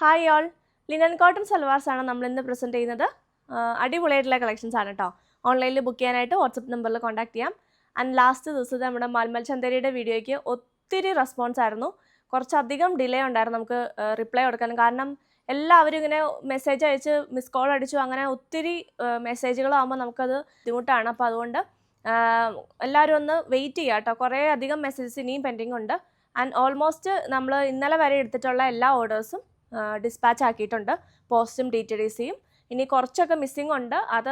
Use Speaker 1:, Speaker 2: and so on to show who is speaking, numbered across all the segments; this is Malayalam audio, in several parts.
Speaker 1: Hi all, linen cotton salwars ആണ് നമ്മൾ ഇന്ന് പ്രസൻറ്റ് ചെയ്യുന്നത്. അടിപൊളിയായിട്ടുള്ള കളക്ഷൻസ് ആണ് കേട്ടോ. ഓൺലൈനിൽ ബുക്ക് ചെയ്യാനായിട്ട് വാട്സപ്പ് നമ്പറിൽ കോൺടാക്ട് ചെയ്യാം. ആൻഡ് ലാസ്റ്റ് ദിവസത്തെ നമ്മുടെ മൽമൽ ചന്തേരിയുടെ വീഡിയോയ്ക്ക് ഒത്തിരി റെസ്പോൺസ് ആയിരുന്നു. കുറച്ചധികം ഡിലേ ഉണ്ടായിരുന്നു നമുക്ക് റിപ്ലൈ കൊടുക്കാൻ. കാരണം എല്ലാവരും ഇങ്ങനെ മെസ്സേജ് അയച്ച് മിസ് കോൾ അടിച്ചു, അങ്ങനെ ഒത്തിരി മെസ്സേജുകളാകുമ്പോൾ നമുക്കത് ബുദ്ധിമുട്ടാണ്. അപ്പോൾ അതുകൊണ്ട് എല്ലാവരും ഒന്ന് വെയിറ്റ് ചെയ്യുക കേട്ടോ. കുറേ അധികം മെസ്സേജസ് ഇനിയും പെൻഡിങ് ഉണ്ട്. ആൻഡ് ഓൾമോസ്റ്റ് നമ്മൾ ഇന്നലെ വരെ എടുത്തിട്ടുള്ള എല്ലാ ഓർഡേഴ്സും ഡിസ്പാച്ച് ആക്കിയിട്ടുണ്ട്, പോസ്റ്റും DTDCയും. ഇനി കുറച്ചൊക്കെ മിസ്സിംഗ് ഉണ്ട്, അത്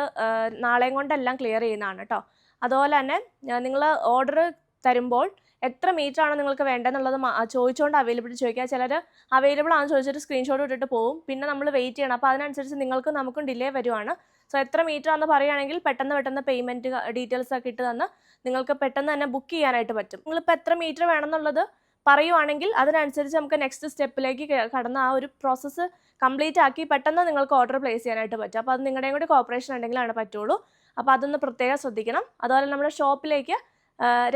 Speaker 1: നാളെയും കൊണ്ടെല്ലാം ക്ലിയർ ചെയ്യുന്നതാണ് കേട്ടോ. അതുപോലെ തന്നെ നിങ്ങൾ ഓർഡർ തരുമ്പോൾ എത്ര മീറ്റർ ആണ് നിങ്ങൾക്ക് വേണ്ടതെന്നുള്ളത് ചോദിച്ചുകൊണ്ട് അവൈലബിലിറ്റി ചോദിക്കുക. ചിലർ അവൈലബിൾ ആണെന്ന് ചോദിച്ചിട്ട് സ്ക്രീൻഷോട്ട് ഇട്ടിട്ട് പോകും, പിന്നെ നമ്മൾ വെയിറ്റ് ചെയ്യണം. അപ്പോൾ അതിനനുസരിച്ച് നമുക്കും ഡിലേ വരുവാണ്. സോ എത്ര മീറ്റർ ആണെന്ന് പറയുകയാണെങ്കിൽ പെട്ടെന്ന് പേയ്മെൻറ്റ് ഡീറ്റെയിൽസ് ഒക്കെ ഇട്ട് തന്ന് നിങ്ങൾക്ക് പെട്ടെന്ന് തന്നെ ബുക്ക് ചെയ്യാനായിട്ട് പറ്റും. നിങ്ങളിപ്പോൾ എത്ര മീറ്റർ വേണമെന്നുള്ളത് പറയുവാണെങ്കിൽ അതിനനുസരിച്ച് നമുക്ക് നെക്സ്റ്റ് സ്റ്റെപ്പിലേക്ക് കടന്ന് ആ ഒരു പ്രോസസ്സ് കംപ്ലീറ്റ് ആക്കി പെട്ടെന്ന് നിങ്ങൾക്ക് ഓർഡർ പ്ലേസ് ചെയ്യാനായിട്ട് പറ്റും. അപ്പോൾ അത് നിങ്ങളുടെയും കൂടി കോപ്പറേഷൻ ഉണ്ടെങ്കിലാണ് പറ്റുള്ളൂ. അപ്പോൾ അതൊന്ന് പ്രത്യേകം ശ്രദ്ധിക്കണം. അതുപോലെ നമ്മുടെ ഷോപ്പിലേക്ക്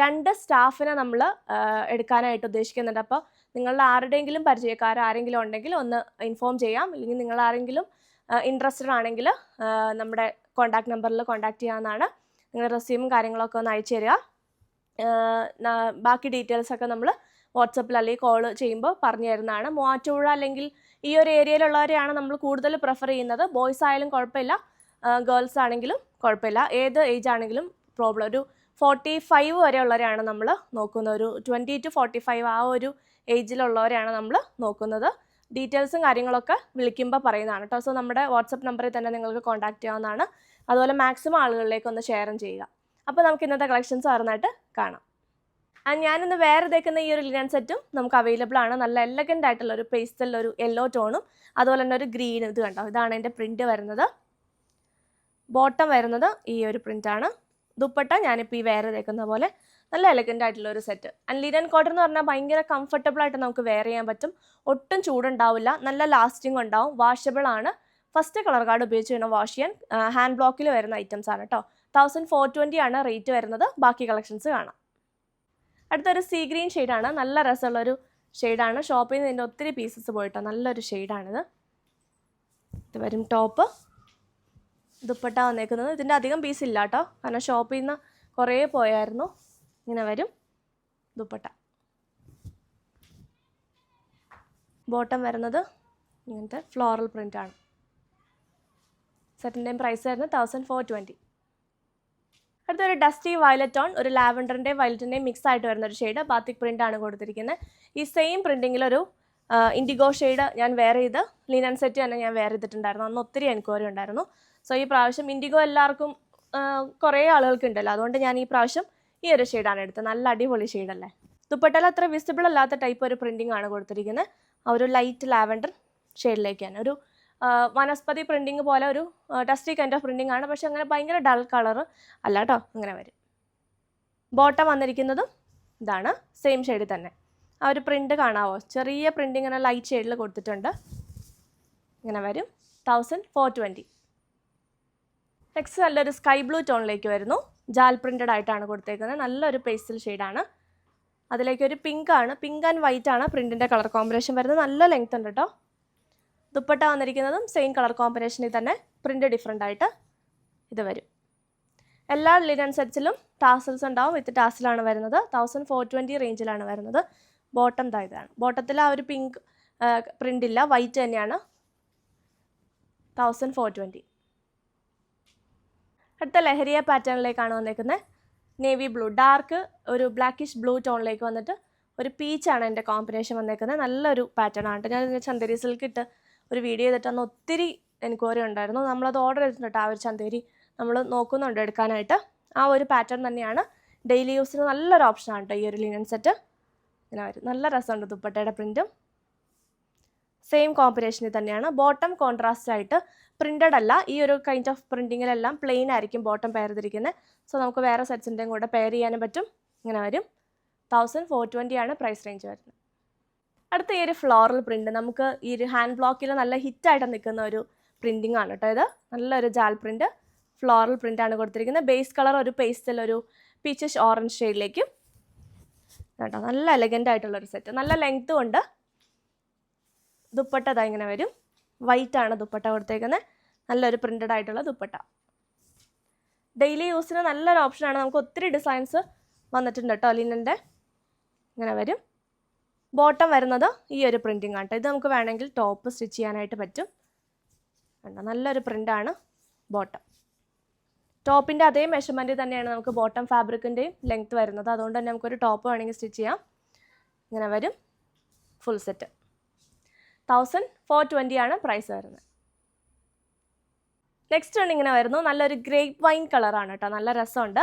Speaker 1: 2 സ്റ്റാഫിനെ നമ്മൾ എടുക്കാനായിട്ട് ഉദ്ദേശിക്കുന്നുണ്ട്. അപ്പോൾ നിങ്ങളുടെ ആരുടെയെങ്കിലും പരിചയക്കാർ ആരെങ്കിലും ഉണ്ടെങ്കിൽ ഒന്ന് ഇൻഫോം ചെയ്യാം. അല്ലെങ്കിൽ നിങ്ങൾ ആരെങ്കിലും ഇൻട്രസ്റ്റഡ് ആണെങ്കിൽ നമ്മുടെ കോൺടാക്ട് നമ്പറിൽ കോൺടാക്ട് ചെയ്യാവുന്നതാണ്. നിങ്ങളുടെ റെസ്യൂമും കാര്യങ്ങളൊക്കെ ഒന്ന് അയച്ചു തരിക. ബാക്കി ഡീറ്റെയിൽസൊക്കെ നമ്മൾ വാട്സപ്പിൽ അല്ലെങ്കിൽ കോൾ ചെയ്യുമ്പോൾ പറഞ്ഞു തരുന്നതാണ്. മൂവാറ്റുപുഴ അല്ലെങ്കിൽ ഈ ഒരു ഏരിയയിലുള്ളവരെയാണ് നമ്മൾ കൂടുതൽ പ്രിഫർ ചെയ്യുന്നത്. ബോയ്സ് ആയാലും കുഴപ്പമില്ല, ഗേൾസ് ആണെങ്കിലും കുഴപ്പമില്ല, ഏത് ഏജ് ആണെങ്കിലും പ്രോബ്ലം. ഒരു 45 വരെയുള്ളവരെയാണ് നമ്മൾ നോക്കുന്നത്. ഒരു 20 to 45 ആ ഒരു ഏജിലുള്ളവരെയാണ് നമ്മൾ നോക്കുന്നത്. ഡീറ്റെയിൽസും കാര്യങ്ങളൊക്കെ വിളിക്കുമ്പോൾ പറയുന്നതാണ് കേട്ടോ. സോ നമ്മുടെ വാട്സപ്പ് നമ്പറിൽ തന്നെ നിങ്ങൾക്ക് കോൺടാക്ട് ചെയ്യാവുന്നതാണ്. അതുപോലെ മാക്സിമം ആളുകളിലേക്ക് ഒന്ന് ഷെയറും ചെയ്യുക. അപ്പോൾ നമുക്ക് ഇന്നത്തെ കളക്ഷൻസ് ഓരോന്നായിട്ട് കാണാം. ഞാനിന്ന് വേറെ തേക്കുന്ന ഈ ഒരു ലിനൻ സെറ്റും നമുക്ക് അവൈലബിൾ ആണ്. നല്ല എലഗൻ്റ് ആയിട്ടുള്ള ഒരു പേസ്റ്റൽ, ഒരു യെല്ലോ ടോണും അതുപോലെ തന്നെ ഒരു ഗ്രീനും. ഇത് കണ്ടോ, ഇതാണ് എൻ്റെ പ്രിൻറ്റ് വരുന്നത്. ബോട്ടം വരുന്നത് ഈ ഒരു പ്രിൻ്റാണ്. ദുപ്പട്ട ഞാനിപ്പോൾ ഈ വേറെ തേക്കുന്ന പോലെ നല്ല എലഗൻ്റ് ആയിട്ടുള്ള ഒരു സെറ്റ്. ആൻഡ് ലിനൻ കോട്ടൺ എന്ന് പറഞ്ഞാൽ ഭയങ്കര കംഫർട്ടബിൾ ആയിട്ട് നമുക്ക് വെയർ ചെയ്യാൻ പറ്റും. ഒട്ടും ചൂടുണ്ടാവില്ല, നല്ല ലാസ്റ്റിംഗ് ഉണ്ടാവും, വാഷബിൾ ആണ്. ഫസ്റ്റ് കളർ കാർഡ് ഉപയോഗിച്ച് വേണം വാഷ് ചെയ്യാൻ. ഹാൻഡ് ബ്ലോക്കിൽ വരുന്ന ഐറ്റംസ് ആണ് കേട്ടോ. 1420 ആണ് റേറ്റ് വരുന്നത്. ബാക്കി കളക്ഷൻസ് കാണാം. അടുത്തൊരു സീ ഗ്രീൻ ഷെയ്ഡാണ്, നല്ല രസമുള്ളൊരു ഷെയ്ഡാണ്. ഷോപ്പിൽ നിന്ന് ഇതിൻ്റെ ഒത്തിരി പീസസ് പോയിട്ടോ. നല്ലൊരു ഷെയ്ഡാണിത്. ഇത് വരും ടോപ്പ്. ദുപ്പട്ട വന്നേക്കുന്നത് ഇതിൻ്റെ അധികം പീസ് ഇല്ല കേട്ടോ, കാരണം ഷോപ്പിൽ നിന്ന് കുറേ പോയായിരുന്നു. ഇങ്ങനെ വരും ദുപ്പട്ട. ബോട്ടം വരുന്നത് ഇങ്ങനത്തെ ഫ്ലോറൽ പ്രിൻ്റാണ്. സെറ്റിൻ്റെയും പ്രൈസ് വരുന്നത് 1420. അടുത്തൊരു ഡസ്റ്റി വയലറ്റ് ടോൺ, ഒരു ലാവൻഡറിൻ്റെയും വയലറ്റിൻ്റെയും മിക്സ് ആയിട്ട് വരുന്ന ഒരു ഷെയ്ഡ്. ബാത്തിക് പ്രിൻ്റാണ് കൊടുത്തിരിക്കുന്നത്. ഈ സെയിം പ്രിൻറ്റിങ്ങിലൊരു ഇൻഡിഗോ ഷെയ്ഡ് ഞാൻ വെയർ ചെയ്ത് ലിനൻ സെറ്റ് തന്നെ ഞാൻ വെയർ ചെയ്തിട്ടുണ്ടായിരുന്നു. അന്ന് ഒത്തിരി എൻക്വയറി ഉണ്ടായിരുന്നു. സോ ഈ പ്രാവശ്യം ഇൻഡിഗോ എല്ലാവർക്കും കുറേ ആളുകൾക്ക് ഉണ്ടല്ലോ, അതുകൊണ്ട് ഞാൻ ഈ പ്രാവശ്യം ഈ ഒരു ഷെയ്ഡാണ് എടുത്തത്. നല്ല അടിപൊളി ഷെയ്ഡല്ലേ. ദുപ്പട്ടയിൽ അത്ര വിസിബിൾ അല്ലാത്ത ടൈപ്പ് ഒരു പ്രിൻറ്റിംഗ് ആണ് കൊടുത്തിരിക്കുന്നത്. ഒരു ലൈറ്റ് ലാവൻഡർ ഷെയ്ഡിലേക്കാണ്. ഒരു വനസ്പതി പ്രിൻറ്റിങ് പോലെ ഒരു ഡസ്റ്റി കൈൻഡ് ഓഫ് പ്രിൻറ്റിംഗ് ആണ്, പക്ഷെ അങ്ങനെ ഭയങ്കര ഡൾ കളർ അല്ല കേട്ടോ. അങ്ങനെ വരും. ബോട്ടം വന്നിരിക്കുന്നതും ഇതാണ്, സെയിം ഷെയ്ഡിൽ തന്നെ. ആ ഒരു പ്രിൻ്റ് കാണാവോ, ചെറിയ പ്രിൻ്റ് ഇങ്ങനെ ലൈറ്റ് ഷെയ്ഡിൽ കൊടുത്തിട്ടുണ്ട്. ഇങ്ങനെ വരും. 1420. നെക്സ്റ്റ് നല്ലൊരു സ്കൈ ബ്ലൂ ടോണിലേക്ക് വരുന്നു. ജാൽ പ്രിൻറ്റഡ് ആയിട്ടാണ് കൊടുത്തേക്കുന്നത്. നല്ലൊരു പേസ്റ്റൽ ഷെയ്ഡാണ്. അതിലേക്കൊരു പിങ്ക് ആണ്, പിങ്ക് ആൻഡ് വൈറ്റ് ആണ് പ്രിൻറ്റിൻ്റെ കളർ കോമ്പിനേഷൻ വരുന്നത്. നല്ല ലെങ്ത് ഉണ്ട് കേട്ടോ. ദുപ്പട്ട വന്നിരിക്കുന്നതും സെയിം കളർ കോമ്പിനേഷനിൽ തന്നെ, പ്രിൻ്റ് ഡിഫറെൻ്റ് ആയിട്ട് ഇത് വരും. എല്ലാ ലിനൻ സെറ്റ്സിലും ടാസൽസ് ഉണ്ടാവും. വിത്ത് ടാസലാണ് വരുന്നത്. 1420 റേഞ്ചിലാണ് വരുന്നത്. ബോട്ടം ഇതാണ്. ബോട്ടത്തിൽ ആ ഒരു പിങ്ക് പ്രിൻ്റ് ഇല്ല, വൈറ്റ് തന്നെയാണ്. 1420. അടുത്ത ലഹരിയ പാറ്റേണിലേക്കാണ് വന്നേക്കുന്നത്. നേവി ബ്ലൂ, ഡാർക്ക് ഒരു ബ്ലാക്കിഷ് ബ്ലൂ ടോണിലേക്ക് വന്നിട്ട് ഒരു പീച്ചാണ് എൻ്റെ കോമ്പിനേഷൻ വന്നേക്കുന്നത്. നല്ലൊരു പാറ്റേൺ ആണ്. ഞാൻ ചന്തേരി സിൽക്ക് ഇട്ട് ഒരു വീഡിയോ ചെയ്തിട്ട് അന്ന് ഒത്തിരി എൻക്വയറി ഉണ്ടായിരുന്നു. നമ്മളത് ഓർഡർ ചെയ്തിട്ടുണ്ട്. ആ ഒരു ചന്തേരി നമ്മൾ നോക്കുന്നുണ്ട് എടുക്കാനായിട്ട്. ആ ഒരു പാറ്റേൺ തന്നെയാണ്. ഡെയിലി യൂസിന് നല്ലൊരു ഓപ്ഷനാണ് കേട്ടോ ഈ ഒരു ലിനൻ സെറ്റ്. ഇങ്ങനെ വരും. നല്ല രസമുണ്ട് ദുപ്പട്ടയുടെ പ്രിൻറ്റും. സെയിം കോമ്പിനേഷനിൽ തന്നെയാണ്. ബോട്ടം കോൺട്രാസ്റ്റ് ആയിട്ട് പ്രിൻറ്റഡ് അല്ല. ഈ ഒരു കൈൻഡ് ഓഫ് പ്രിൻറ്റിങ്ങിലെല്ലാം പ്ലെയിൻ ആയിരിക്കും ബോട്ടം പെയർ ചെയ്തിരിക്കുന്നത്. സോ നമുക്ക് വേറെ സെറ്റ്സിൻ്റെയും കൂടെ പെയർ ചെയ്യാനും പറ്റും. ഇങ്ങനെ വരും. 1420 ആണ് പ്രൈസ് റേഞ്ച് വരുന്നത്. അടുത്ത ഈ ഒരു ഫ്ലോറൽ പ്രിൻറ്റ്, നമുക്ക് ഈ ഒരു ഹാൻഡ് ബ്ലോക്കിൽ നല്ല ഹിറ്റായിട്ട് നിൽക്കുന്ന ഒരു പ്രിൻറ്റിംഗ് ആണ് കേട്ടോ ഇത്. നല്ലൊരു ജാൽ പ്രിൻറ്റ്, ഫ്ലോറൽ പ്രിൻ്റാണ് കൊടുത്തിരിക്കുന്നത്. ബേസ് കളർ ഒരു പേസ്റ്റൽ, ഒരു പീച്ചിഷ് ഓറഞ്ച് ഷെയ്ഡിലേക്കും കേട്ടോ. നല്ല എലഗൻ്റ് ആയിട്ടുള്ളൊരു സെറ്റ്. നല്ല ലെങ്ത്തും ഉണ്ട്. ദുപ്പട്ട ഇതാ ഇങ്ങനെ വരും. വൈറ്റ് ആണ് ദുപ്പട്ട കൊടുത്തേക്കുന്നത്. നല്ലൊരു പ്രിൻ്റഡ് ആയിട്ടുള്ള ദുപ്പട്ട. ഡെയിലി യൂസിന് നല്ലൊരു ഓപ്ഷനാണ്. നമുക്ക് ഒത്തിരി ഡിസൈൻസ് വന്നിട്ടുണ്ട് കേട്ടോ ലിനൻ്റെ. ഇങ്ങനെ വരും. ബോട്ടം വരുന്നത് ഈ ഒരു പ്രിൻറ്റിങ് ആണ് കേട്ടോ. ഇത് നമുക്ക് വേണമെങ്കിൽ ടോപ്പ് സ്റ്റിച്ച് ചെയ്യാനായിട്ട് പറ്റും. കണ്ടോ, നല്ലൊരു പ്രിൻ്റാണ് ബോട്ടം. ടോപ്പിൻ്റെ അതേ മെഷർമെൻറ്റ് തന്നെയാണ് നമുക്ക് ബോട്ടം ഫാബ്രിക്കിൻ്റെയും ലെങ്ത്ത് വരുന്നത്. അതുകൊണ്ട് തന്നെ നമുക്കൊരു ടോപ്പ് വേണമെങ്കിൽ സ്റ്റിച്ച് ചെയ്യാം. ഇങ്ങനെ വരും ഫുൾ സെറ്റ്. 1420 ആണ് പ്രൈസ് വരുന്നത്. നെക്സ്റ്റ് വൺ ഇങ്ങനെ വരുന്നു. നല്ലൊരു ഗ്രേപ്പ് വൈൻ കളറാണ് കേട്ടോ. നല്ല രസമുണ്ട്.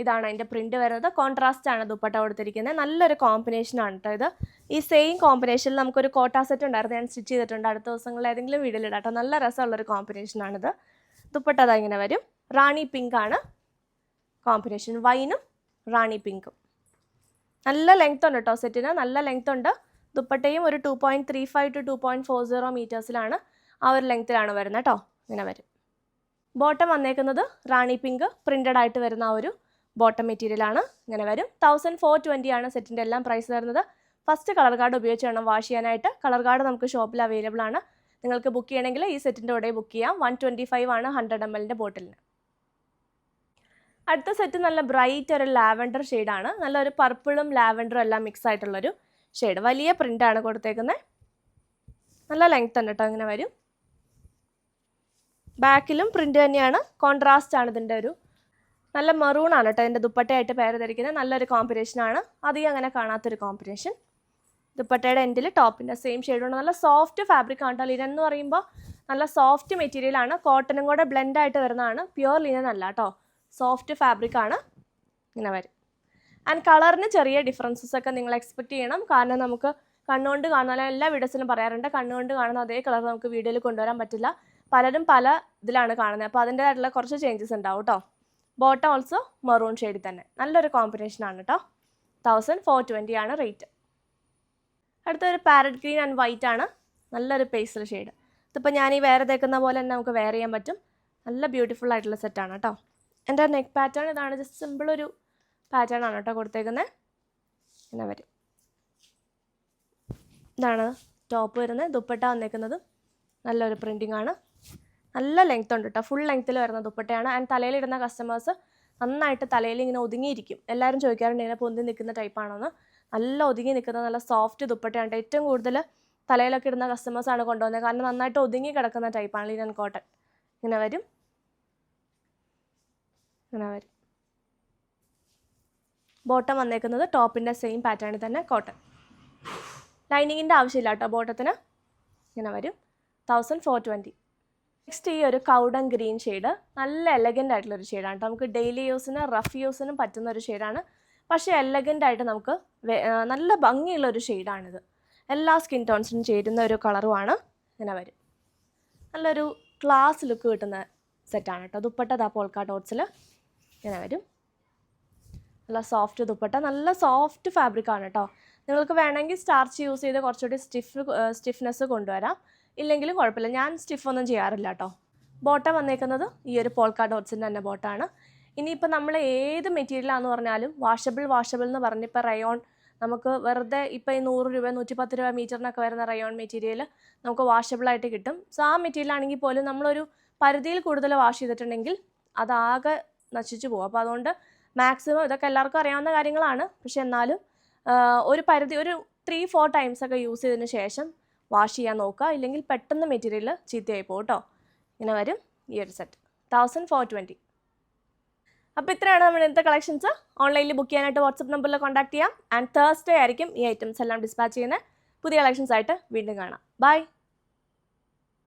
Speaker 1: ഇതാണ് അതിൻ്റെ പ്രിൻ്റ് വരുന്നത്. കോൺട്രാസ്റ്റ് ആണ് ദുപ്പട്ട കൊടുത്തിരിക്കുന്നത്. നല്ലൊരു കോമ്പിനേഷനാണ് കേട്ടോ ഇത്. ഈ സെയിം കോമ്പിനേഷനിൽ നമുക്കൊരു കോട്ട സെറ്റ് ഉണ്ടായിരുന്നു, ഞാൻ സ്റ്റിച്ച് ചെയ്തിട്ടുണ്ട്. അടുത്ത ദിവസങ്ങളിൽ ഏതെങ്കിലും വീഡിയോയിൽ ഇടാം കേട്ടോ. നല്ല രസമുള്ളൊരു കോമ്പിനേഷനാണിത്. ദുപ്പട്ട അതാ ഇങ്ങനെ വരും. റാണി പിങ്ക് ആണ് കോമ്പിനേഷൻ. വൈനും റാണി പിങ്കും. നല്ല ലെങ്ത് ഉണ്ട് കേട്ടോ സെറ്റിന്. നല്ല ലെങ്ത് ഉണ്ട്. ദുപ്പട്ടയും ഒരു 2.35 to 2.40 മീറ്റേഴ്സിലാണ്. ആ ഒരു ലെങ്ത്തിലാണ് വരുന്നത് കേട്ടോ. ഇങ്ങനെ വരും. ബോട്ടം വന്നേക്കുന്നത് റാണി പിങ്ക് പ്രിൻ്റഡ് ആയിട്ട് വരുന്ന ആ ഒരു ബോട്ടം മെറ്റീരിയലാണ്. ഇങ്ങനെ വരും. 1420 ആണ് സെറ്റിൻ്റെ എല്ലാം പ്രൈസ് വരുന്നത്. ഫസ്റ്റ് കളർ കാർഡ് ഉപയോഗിച്ച് വേണം വാഷ് ചെയ്യാനായിട്ട്. കളർ കാർഡ് നമുക്ക് ഷോപ്പിൽ അവൈലബിൾ ആണ്. നിങ്ങൾക്ക് ബുക്ക് ചെയ്യണമെങ്കിൽ ഈ സെറ്റിൻ്റെ കൂടെ ബുക്ക് ചെയ്യാം. 125 ആണ് 100 ml ബോട്ടിലിന്. അടുത്ത സെറ്റ് നല്ല ബ്രൈറ്റ് ഒരു ലാവൻഡർ ഷെയ്ഡാണ്. നല്ലൊരു പർപ്പിളും ലാവൻഡറും എല്ലാം മിക്സ് ആയിട്ടുള്ളൊരു ഷെയ്ഡ്. വലിയ പ്രിൻ്റാണ് കൊടുത്തേക്കുന്നത്. നല്ല ലെങ്ത് ഉണ്ട് കേട്ടോ. ഇങ്ങനെ വരും. ബാക്കിലും പ്രിൻ്റ് തന്നെയാണ്. കോൺട്രാസ്റ്റ് ആണ് ഇതിൻ്റെ ഒരു നല്ല മെറൂൺ ആണ് കേട്ടോ ഇതിൻ്റെ ദുപ്പട്ടയായിട്ട് പേര് ധരിക്കുന്നത്. നല്ലൊരു കോമ്പിനേഷനാണ്. അധികം അങ്ങനെ കാണാത്തൊരു കോമ്പിനേഷൻ. ദുപ്പട്ടയുടെ എൻഡിൽ ടോപ്പിൻ്റെ സെയിം ഷെയ്ഡുണ്ട്. നല്ല സോഫ്റ്റ് ഫാബ്രിക് ആണ് കേട്ടോ. ലിനൻ എന്ന് പറയുമ്പോൾ നല്ല സോഫ്റ്റ് മെറ്റീരിയലാണ്. കോട്ടനും കൂടെ ബ്ലെൻഡ് ആയിട്ട് വരുന്നതാണ്. പ്യുവർ ലിനൻ അല്ല കേട്ടോ. സോഫ്റ്റ് ഫാബ്രിക് ആണ്. ഇങ്ങനെ വരും. ആൻഡ് കളറിന് ചെറിയ ഡിഫറൻസസ് ഒക്കെ നിങ്ങൾ എക്സ്പെക്ട് ചെയ്യണം. കാരണം നമുക്ക് കണ്ണുകൊണ്ട് കാണുന്ന എല്ലാ വീഡിയോസിലും പറയാറുണ്ട്, കണ്ണുകൊണ്ട് കാണുന്ന അതേ കളർ നമുക്ക് വീഡിയോയിൽ കൊണ്ടുവരാൻ പറ്റില്ല. പലരും പല ഇതിലാണ് കാണുന്നത്. അപ്പോൾ അതിൻ്റേതായിട്ടുള്ള കുറച്ച് ചേഞ്ചസ് ഉണ്ടാവും കേട്ടോ. ബോട്ടം ഓൾസോ മെറൂൺ ഷെയ്ഡിൽ തന്നെ. നല്ലൊരു കോമ്പിനേഷനാണ് കേട്ടോ. 1420 ആണ് റേറ്റ്. അടുത്തൊരു പാരറ്റ് ഗ്രീൻ ആൻഡ് വൈറ്റ് ആണ്. നല്ലൊരു പേസ്റ്റൽ ഷെയ്ഡ്. ഇതിപ്പോൾ ഞാൻ ഈ വേറെ തേക്കുന്ന പോലെ തന്നെ നമുക്ക് വെയർ ചെയ്യാൻ പറ്റും. നല്ല ബ്യൂട്ടിഫുൾ ആയിട്ടുള്ള സെറ്റാണ് കേട്ടോ. എൻ്റെ നെക്ക് പാറ്റേൺ ഇതാണ്. ജസ്റ്റ് സിമ്പിൾ ഒരു പാറ്റേൺ ആണ് കേട്ടോ കൊടുത്തേക്കുന്നത്. ഇങ്ങനെ വരും. ഇതാണ് ടോപ്പ് വരുന്നത്. ദുപ്പട്ട വന്നേക്കുന്നത് നല്ലൊരു പ്രിൻറ്റിംഗ് ആണ്. നല്ല ലെങ്ത് ഉണ്ട് കേട്ടോ. ഫുൾ ലെങ്ത്തിൽ വരുന്ന ദുപ്പട്ടയാണ്. ആൻഡ് തലയിലിടുന്ന കസ്റ്റമേഴ്സ് നന്നായിട്ട് തലയിൽ ഇങ്ങനെ ഒതുങ്ങിയിരിക്കും. എല്ലാവരും ചോദിക്കാറുണ്ട് ഇങ്ങനെ പൊന്തി നിൽക്കുന്ന ടൈപ്പാണോന്ന്. നല്ല ഒതുങ്ങി നിൽക്കുന്ന നല്ല സോഫ്റ്റ് ദുപ്പട്ടയാണ്. ഏറ്റവും കൂടുതൽ തലയിലൊക്കെ ഇടുന്ന കസ്റ്റമേഴ്സാണ് കൊണ്ടുവന്നത്. കാരണം നന്നായിട്ട് ഒതുങ്ങി കിടക്കുന്ന ടൈപ്പാണ് ലിനൻ കോട്ടൺ. ഇങ്ങനെ വരും. ഇങ്ങനെ വരും. ബോട്ടം വന്നേക്കുന്നത് ടോപ്പിൻ്റെ സെയിം പാറ്റേണിൽ തന്നെ കോട്ടൺ. ലൈനിങ്ങിൻ്റെ ആവശ്യമില്ല കേട്ടോ ബോട്ടത്തിന്. ഇങ്ങനെ വരും. 1420. നെക്സ്റ്റ് ഈ ഒരു കൗഡൻ ഗ്രീൻ ഷെയ്ഡ്. നല്ല എലഗൻ്റ് ആയിട്ടുള്ളൊരു ഷെയ്ഡാണ് കേട്ടോ. നമുക്ക് ഡെയിലി യൂസിന് റഫ് യൂസിനും പറ്റുന്ന ഒരു ഷെയ്ഡാണ്. പക്ഷേ എലഗൻ്റ് ആയിട്ട് നമുക്ക് നല്ല ഭംഗിയുള്ളൊരു ഷെയ്ഡാണിത്. എല്ലാ സ്കിൻ ടോൺസിനും ചേരുന്ന ഒരു കളറുമാണ്. ഇങ്ങനെ വരും. നല്ലൊരു ക്ലാസ് ലുക്ക് കിട്ടുന്ന സെറ്റാണ് കേട്ടോ. ദുപ്പട്ട ദാ പോൾക്ക ഡോട്ട്സിൽ ഇങ്ങനെ വരും. നല്ല സോഫ്റ്റ് ദുപ്പട്ട. നല്ല സോഫ്റ്റ് ഫാബ്രിക്കാണ് കേട്ടോ. നിങ്ങൾക്ക് വേണമെങ്കിൽ സ്റ്റാർച്ച് യൂസ് ചെയ്ത് കുറച്ചുകൂടി സ്റ്റിഫ്നെസ് കൊണ്ടുവരാം. ഇല്ലെങ്കിലും കുഴപ്പമില്ല. ഞാൻ സ്റ്റിഫൊന്നും ചെയ്യാറില്ല കേട്ടോ. ബോട്ടം വന്നേക്കുന്നത് ഈ ഒരു പോൾക്ക ഡോട്ട്സിൻ്റെ തന്നെ ബോട്ടമാണ്. ഇനിയിപ്പോൾ നമ്മൾ ഏത് മെറ്റീരിയലാണെന്ന് പറഞ്ഞാലും വാഷബിൾ എന്ന് പറഞ്ഞിപ്പോൾ റയോൺ നമുക്ക് വെറുതെ ഇപ്പോൾ ഈ 100 രൂപ 110 രൂപ മീറ്ററിനൊക്കെ വരുന്ന റയോൺ മെറ്റീരിയൽ നമുക്ക് വാഷബിളായിട്ട് കിട്ടും. സോ ആ മെറ്റീരിയലാണെങ്കിൽ പോലും നമ്മളൊരു പരിധിയിൽ കൂടുതൽ വാഷ് ചെയ്തിട്ടുണ്ടെങ്കിൽ അതാകെ നശിച്ചു പോകും. അപ്പോൾ അതുകൊണ്ട് മാക്സിമം ഇതൊക്കെ എല്ലാവർക്കും അറിയാവുന്ന കാര്യങ്ങളാണ്. പക്ഷെ എന്നാലും ഒരു പരിധി ഒരു 3-4 ടൈംസ് ഒക്കെ യൂസ് ചെയ്തതിന് ശേഷം വാഷ് ചെയ്യാൻ നോക്കുക. ഇല്ലെങ്കിൽ പെട്ടെന്ന് മെറ്റീരിയൽ ചീത്തയായി പോകും കേട്ടോ. ഇങ്ങനെ വരും ഈ ഒരു സെറ്റ്. 1420. അപ്പോൾ ഇത്രയാണ് നമ്മുടെ ഇന്നത്തെ കളക്ഷൻസ്. ഓൺലൈനിൽ ബുക്ക് ചെയ്യാനായിട്ട് വാട്സപ്പ് നമ്പറിൽ കോൺടാക്ട് ചെയ്യാം. ആൻഡ് തേഴ്സ്ഡേ ആയിരിക്കും ഈ ഐറ്റംസ് എല്ലാം ഡിസ്പാച്ച് ചെയ്യുന്നത്. പുതിയ കളക്ഷൻസ് ആയിട്ട് വീണ്ടും കാണാം. ബൈ.